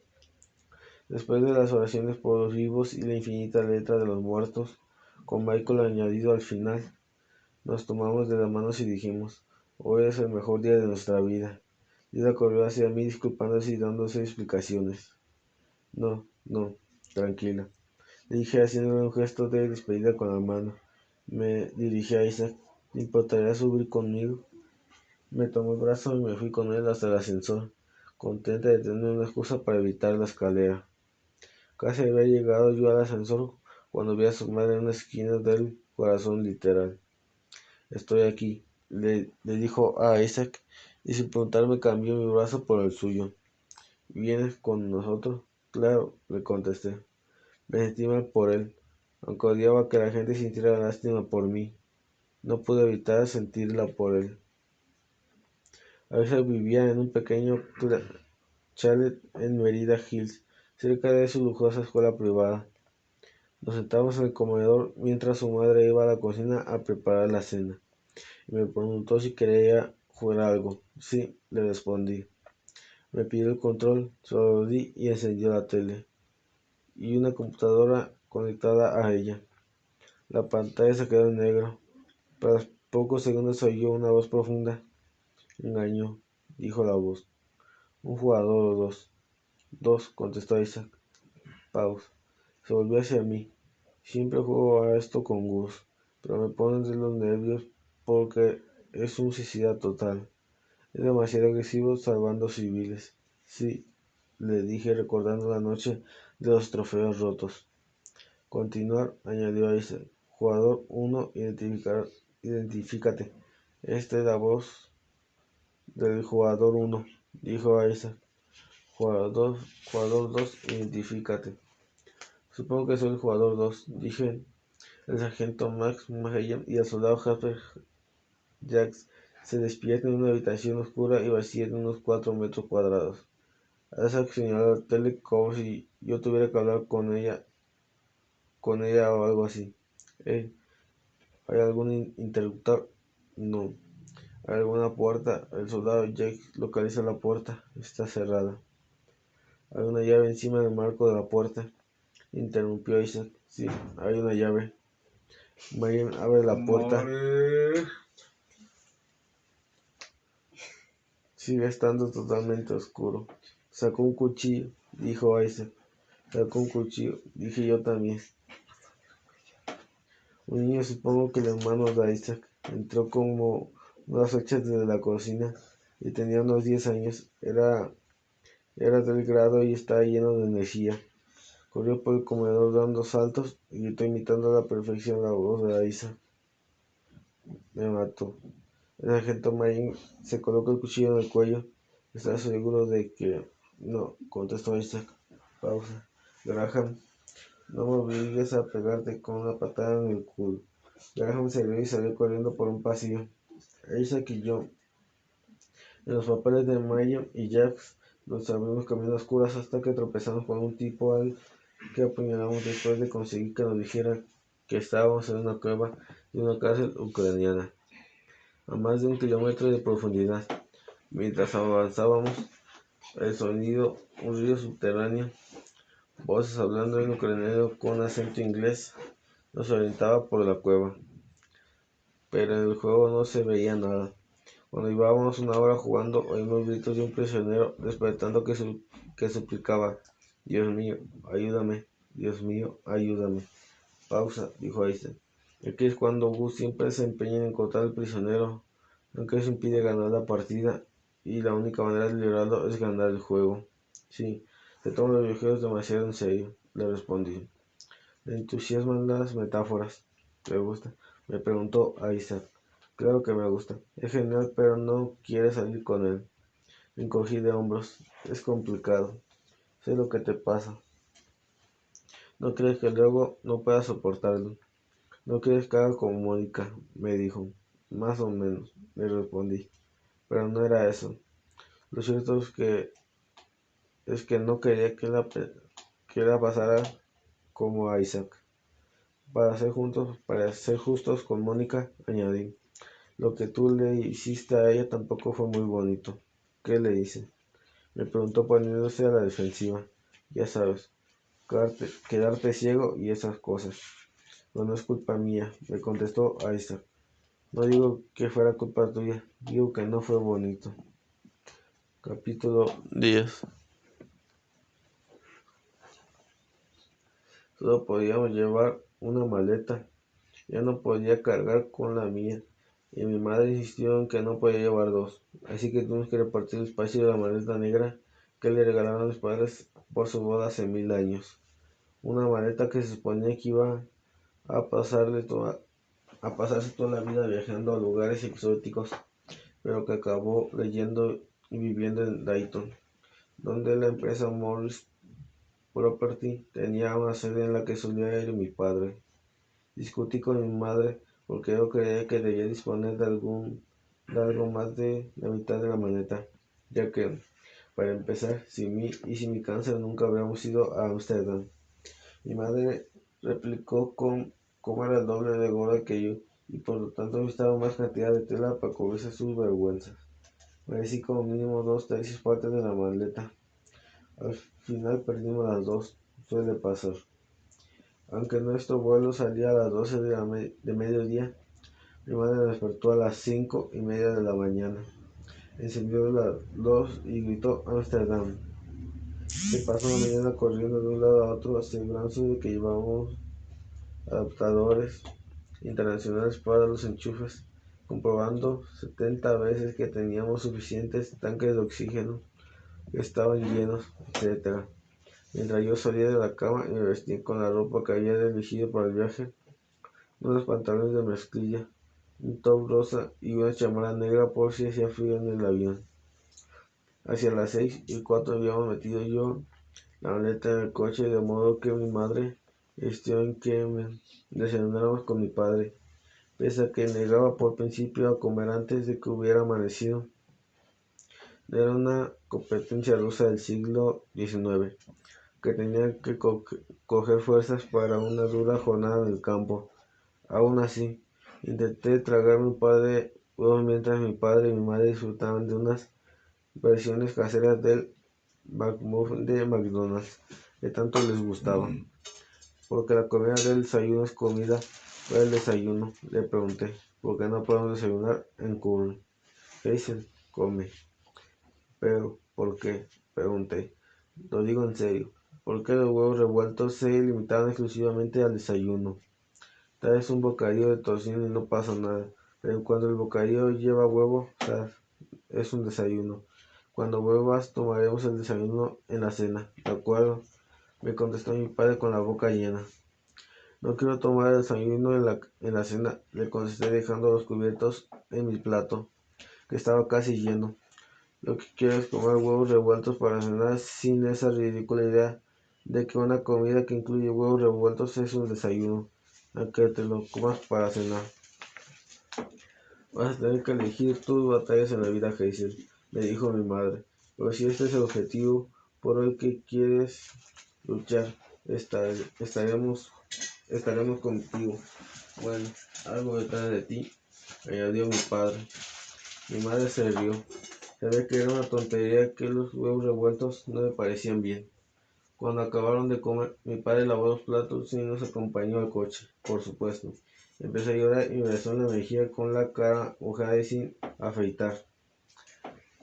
[SPEAKER 1] Después de las oraciones por los vivos y la infinita letra de los muertos,
[SPEAKER 2] con Michael añadido al final. Nos tomamos de las manos y dijimos, hoy es el mejor día de nuestra vida. Lila corrió hacia mí disculpándose y dándose explicaciones. No, no, tranquila. Le dije haciéndole un gesto de despedida con la mano. Me dirigí a Isaac. ¿Le importaría subir conmigo? Me tomó el brazo y me fui con él hasta el ascensor, contenta de tener una excusa para evitar la escalera. Casi había llegado yo al ascensor cuando vi asomar en una esquina del corazón literal. Estoy aquí, le dijo a Isaac, y sin preguntarme cambió mi brazo por el suyo. ¿Vienes con nosotros? Claro, le contesté. Me sentí mal por él, aunque odiaba que la gente sintiera lástima por mí. No pude evitar sentirla por él. A veces vivía en un pequeño chalet en Merida Hills, cerca de su lujosa escuela privada. Nos sentábamos en el comedor mientras su madre iba a la cocina a preparar la cena, y me preguntó si quería jugar algo. Sí, le respondí. Me pidió el control, se lo di y encendió la tele, y una computadora conectada a ella. La pantalla se quedó en negro. Tras pocos segundos se oyó una voz profunda. Engañó, dijo la voz. Un jugador o dos. Dos, contestó Isaac. Pausa. Se volvió hacia mí. Siempre juego a esto con Gus, pero me ponen de los nervios porque es un suicida total. Es demasiado agresivo salvando civiles. Sí, le dije recordando la noche de los trofeos rotos. Continuar, añadió Isaac. Jugador 1, identifícate. Esta es la voz del jugador 1, dijo Isaac. Jugador 2, identifícate. Supongo que soy el jugador 2, dije. El sargento Max Magellan y el soldado Jasper Jacks se despiertan en una habitación oscura y vacía de unos 4 metros cuadrados. Isaac señaló la tele como si yo tuviera que hablar con ella o algo así. ¿Hay algún interruptor? No. ¿Hay alguna puerta? El soldado Jake localiza la puerta. Está cerrada. ¿Hay una llave encima del marco de la puerta? Interrumpió Isaac. Sí, hay una llave. Marian abre la puerta. Sigue estando totalmente oscuro. Sacó un cuchillo, dijo Isaac. Sacó un cuchillo, dije yo también. Un niño, supongo que el hermano de Isaac, entró como unas flechas desde la cocina y tenía unos 10 años. Era del grado y estaba lleno de energía. Corrió por el comedor dando saltos y gritó imitando a la perfección la voz de Isaac. Me mató. El sargento Mayne se colocó el cuchillo en el cuello. ¿Estás seguro de que...? No, contestó Isaac. Pausa. Graham, no me obligues a pegarte con una patada en el culo. Graham se rió y salió corriendo por un pasillo. Isaac y yo, en los papeles de Mayne y Jax, nos abrimos caminos oscuros hasta que tropezamos con un tipo al que apuñalamos después de conseguir que nos dijera que estábamos en una cueva de una cárcel ucraniana, a más de 1 kilómetro de profundidad. Mientras avanzábamos, un río subterráneo, voces hablando en ucraniano con acento inglés, nos orientaba por la cueva. Pero en el juego no se veía nada. Cuando llevábamos una hora jugando, oímos gritos de un prisionero despertando que suplicaba: Dios mío, ayúdame, Dios mío, ayúdame. Pausa, dijo Einstein. Aquí es cuando Gus siempre se empeña en encontrar al prisionero, aunque eso impide ganar la partida, y la única manera de librarlo es ganar el juego. Sí, te tomo los videojuegos demasiado en serio, le respondí. Le entusiasman las metáforas. ¿Te gusta? Me preguntó Isaac. Claro que me gusta. Es genial, pero no quiere salir con él. Me encogí de hombros. Es complicado. Sé lo que te pasa. No crees que luego no pueda soportarlo. No quieres que haga como Mónica, me dijo. Más o menos, le respondí. Pero no era eso. Lo cierto es que no quería que la pasara como a Isaac. Para ser justos con Mónica, añadí. Lo que tú le hiciste a ella tampoco fue muy bonito. ¿Qué le hice? Me preguntó poniéndose a la defensiva. Ya sabes, quedarte ciego y esas cosas. pero no es culpa mía, me contestó Isaac. No digo que fuera culpa tuya, digo que no fue bonito. Capítulo 10. Solo podíamos llevar una maleta. Ya no podía cargar con la mía, y mi madre insistió en que no podía llevar dos, así que tuvimos que repartir el espacio de la maleta negra que le regalaron a mis padres por su boda hace 1000 años. Una maleta que se suponía que iba a pasarse toda la vida viajando a lugares exóticos, pero que acabó leyendo y viviendo en Dayton, donde la empresa Morris Property tenía una sede en la que solía ir mi padre. Discutí con mi madre porque yo creía que debía disponer de algo más de la mitad de la maleta, ya que, para empezar, si mi cáncer nunca habíamos ido a Ámsterdam. Mi madre replicó con cómo era el doble de gorda que yo y por lo tanto necesitaba más cantidad de tela para cubrirse sus vergüenzas. Parecí como mínimo 2/3 de la maleta. Al final perdimos las dos, suele pasar. Aunque nuestro vuelo salía a las 12 de mediodía, mi madre me despertó a las 5:30 de la mañana. Encendió la luz y gritó Amsterdam. Se pasó la mañana corriendo de un lado a otro, asegurándose de que llevábamos adaptadores internacionales para los enchufes, comprobando 70 veces que teníamos suficientes tanques de oxígeno, que estaban llenos, etc. Mientras yo salía de la cama y me vestía con la ropa que había elegido para el viaje, unos pantalones de mezclilla, un top rosa y una chamarra negra por si hacía frío en el avión. Hacia las 6:04 habíamos metido yo la maleta en el coche, de modo que mi madre insistió en que desayunáramos con mi padre, pese a que negaba por principio a comer antes de que hubiera amanecido. Era una competencia rusa del siglo XIX, que tenía que coger fuerzas para una dura jornada en el campo. Aún así, intenté tragarme un par de huevos mientras mi padre y mi madre disfrutaban de unas versiones caseras del McMuffin de McDonald's que tanto les gustaba. Porque la comida del desayuno es comida para el desayuno, le pregunté. ¿Por qué no podemos desayunar en Curry? Hazel, come. ¿Pero por qué? Pregunté. Lo digo en serio. ¿Por qué los huevos revueltos se limitaban exclusivamente al desayuno? Tal vez un bocadillo de tocino y no pasa nada, pero cuando el bocadillo lleva huevo, es un desayuno. Cuando vuelvas tomaremos el desayuno en la cena, ¿de acuerdo? Me contestó mi padre con la boca llena. No quiero tomar el desayuno en la cena, le contesté dejando los cubiertos en mi plato, que estaba casi lleno. Lo que quiero es comer huevos revueltos para cenar sin esa ridícula idea de que una comida que incluye huevos revueltos es un desayuno, aunque te lo comas para cenar. Vas a tener que elegir tus batallas en la vida, Hazel, me dijo mi madre. Pero si este es el objetivo por el que quieres luchar, estaremos contigo. Bueno, algo detrás de ti, añadió mi padre. Mi madre se rió. Sabía que era una tontería, que los huevos revueltos no me parecían bien. Cuando acabaron de comer, mi padre lavó los platos y nos acompañó al coche, por supuesto. Empecé a llorar y me besó en la mejilla con la cara mojada y sin afeitar.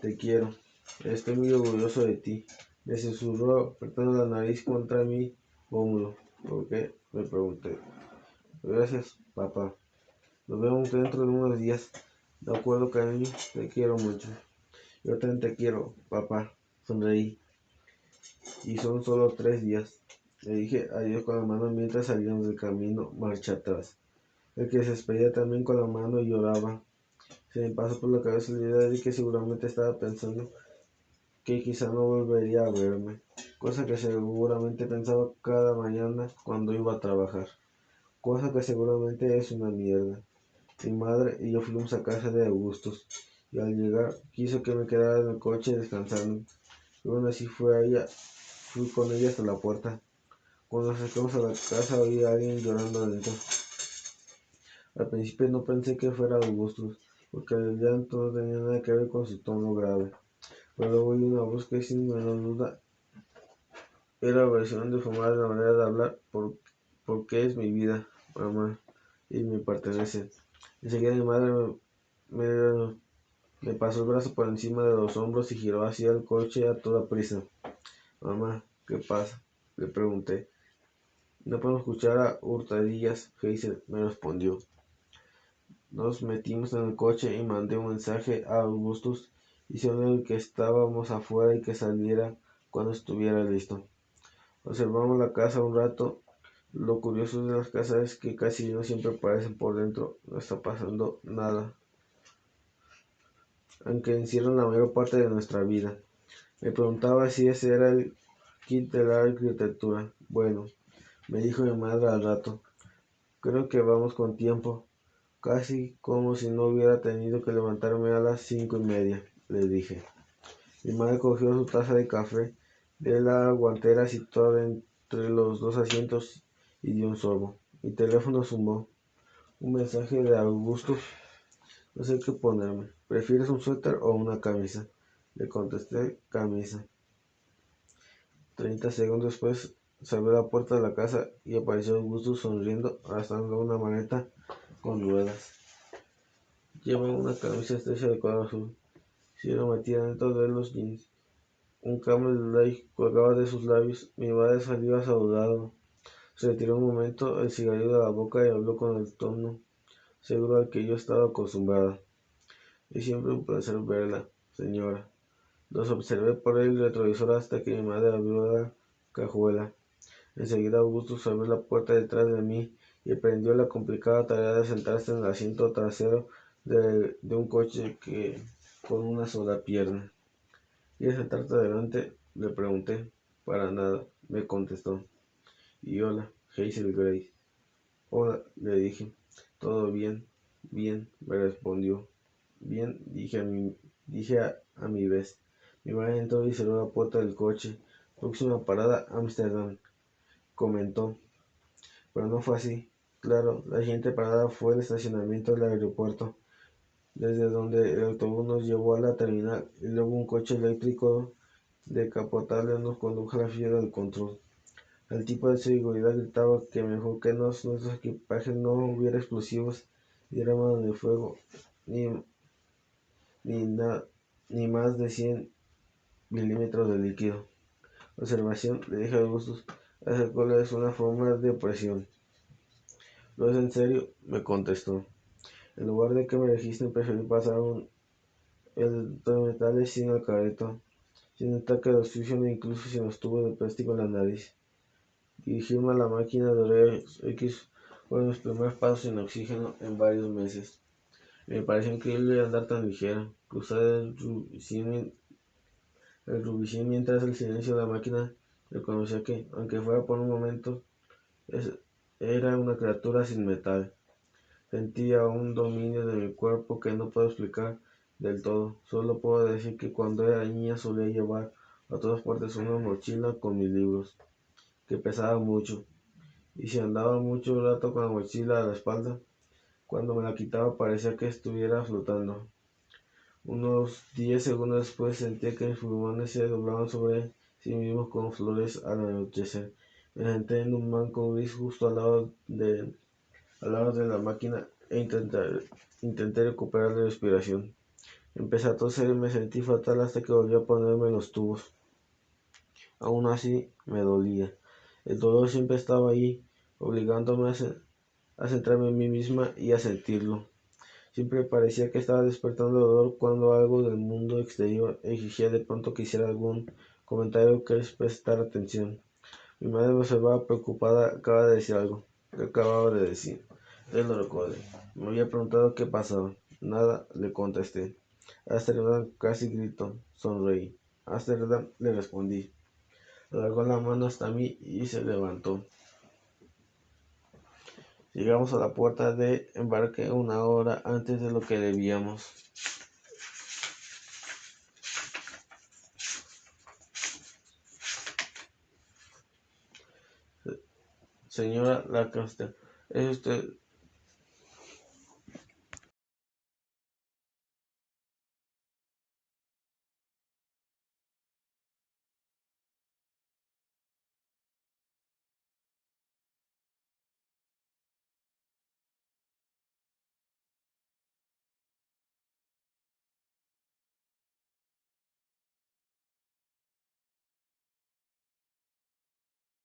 [SPEAKER 2] Te quiero. Estoy muy orgulloso de ti. Me susurró, apretando la nariz contra mi pómulo. ¿Por qué? Me pregunté. Gracias, papá. Nos vemos dentro de unos días. De acuerdo, cariño. Te quiero mucho. Yo también te quiero, papá. Sonreí. Y son solo 3 días. Le dije adiós con la mano mientras salíamos del camino marcha atrás. El que se despedía también con la mano y lloraba. Se me pasó por la cabeza la idea de que seguramente estaba pensando que quizá no volvería a verme, cosa que seguramente pensaba cada mañana cuando iba a trabajar, cosa que seguramente es una mierda. Mi madre y yo fuimos a casa de Augustus, y al llegar quiso que me quedara en el coche descansando. Y aún así fui con ella hasta la puerta. Cuando nos acercamos a la casa oí a alguien llorando adentro. Al principio no pensé que fuera Augustus, porque el llanto no tenía nada que ver con su tono grave, pero luego oí una voz que sin menor duda era la versión deformada de la manera de hablar, porque es mi vida. mamá, y me pertenece. Enseguida mi madre me pasó el brazo por encima de los hombros y giró hacia el coche a toda prisa. Mamá, ¿qué pasa?, le pregunté. No podemos escuchar a hurtadillas, Hazel me respondió. Nos metimos en el coche y mandé un mensaje a Augustus diciendo que estábamos afuera y que saliera cuando estuviera listo. Observamos la casa un rato. Lo curioso de las casas es que casi no siempre parecen por dentro. No está pasando nada, aunque encierran la mayor parte de nuestra vida. Me preguntaba si ese era el kit de la arquitectura. Bueno, me dijo mi madre al rato. Creo que vamos con tiempo. Casi como si no hubiera tenido que levantarme a las 5:30, le dije. Mi madre cogió su taza de café de la guantera situada entre los dos asientos y dio un sorbo. Mi teléfono sumó. Un mensaje de Augustus. No sé qué ponerme. ¿Prefieres un suéter o una camisa? Le contesté, camisa. 30 segundos después se abrió la puerta de la casa y apareció Augustus sonriendo, arrastrando una maleta con ruedas. Lleva una camisa estrecha de color azul. Se lo metía dentro de los jeans. Un cambio de like colgaba de sus labios. Mi madre salió a saludarlo. Se retiró un momento el cigarrillo de la boca y habló con el tono seguro al que yo estaba acostumbrada. Es siempre un placer verla, señora. Los observé por el retrovisor hasta que mi madre abrió la cajuela. Enseguida Augustus abrió la puerta detrás de mí y emprendió la complicada tarea de sentarse en el asiento trasero de un coche que con una sola pierna. ¿Quieres sentarte adelante?, le pregunté. Para nada, me contestó. Y hola, Hazel Grace. Hola, le dije. Todo bien, bien, me respondió. Bien, dije a mi vez. Mi madre entró y cerró la puerta del coche. Próxima parada, Ámsterdam, comentó. Pero no fue así. Claro, la siguiente parada fue el estacionamiento del aeropuerto, desde donde el autobús nos llevó a la terminal y luego un coche eléctrico decapotable nos condujo a la fila del control. El tipo de seguridad gritaba que mejor que nuestros equipajes no hubiera explosivos, ni armas de fuego, ni, ni, ni más de 100 milímetros de líquido. Observación, le dije a Augustus, hacer alcohol es una forma de opresión. ¿Lo es en serio?, me contestó. En lugar de que me registren, preferí pasar el de metales sin el careto, sin ataque de oxígeno e incluso sin los tubos de plástico en la nariz. Dirigirme a la máquina de rayos X fueron mis primeros pasos sin oxígeno en varios meses. Me pareció increíble andar tan ligera, cruzar el rubicín mientras el silencio de la máquina reconocía que, aunque fuera por un momento, era una criatura sin metal. Sentía un dominio de mi cuerpo que no puedo explicar del todo. Solo puedo decir que cuando era niña solía llevar a todas partes una mochila con mis libros, que pesaba mucho. Y si andaba mucho rato con la mochila a la espalda, cuando me la quitaba parecía que estuviera flotando. Unos 10 segundos después sentía que mis pulmones se doblaban sobre sí mismos como flores al anochecer. Me senté en un banco gris justo al lado de la máquina e intenté recuperar la respiración. Empecé a toser y me sentí fatal hasta que volví a ponerme los tubos. Aún así, me dolía. El dolor siempre estaba ahí, obligándome a centrarme en mí misma y a sentirlo. Siempre parecía que estaba despertando dolor cuando algo del mundo exterior exigía de pronto que hiciera algún comentario que les prestara atención. Mi madre me observaba preocupada. Acaba de decir algo. ¿Qué acababa de decir? Él lo recordé. Me había preguntado qué pasaba. Nada, le contesté. Ámsterdam, casi gritó. Sonreí. Ámsterdam, le respondí. Alargó la mano hasta mí y se levantó. Llegamos a la puerta de embarque 1 hora antes de lo que debíamos. Señora Lancaster, ¿es usted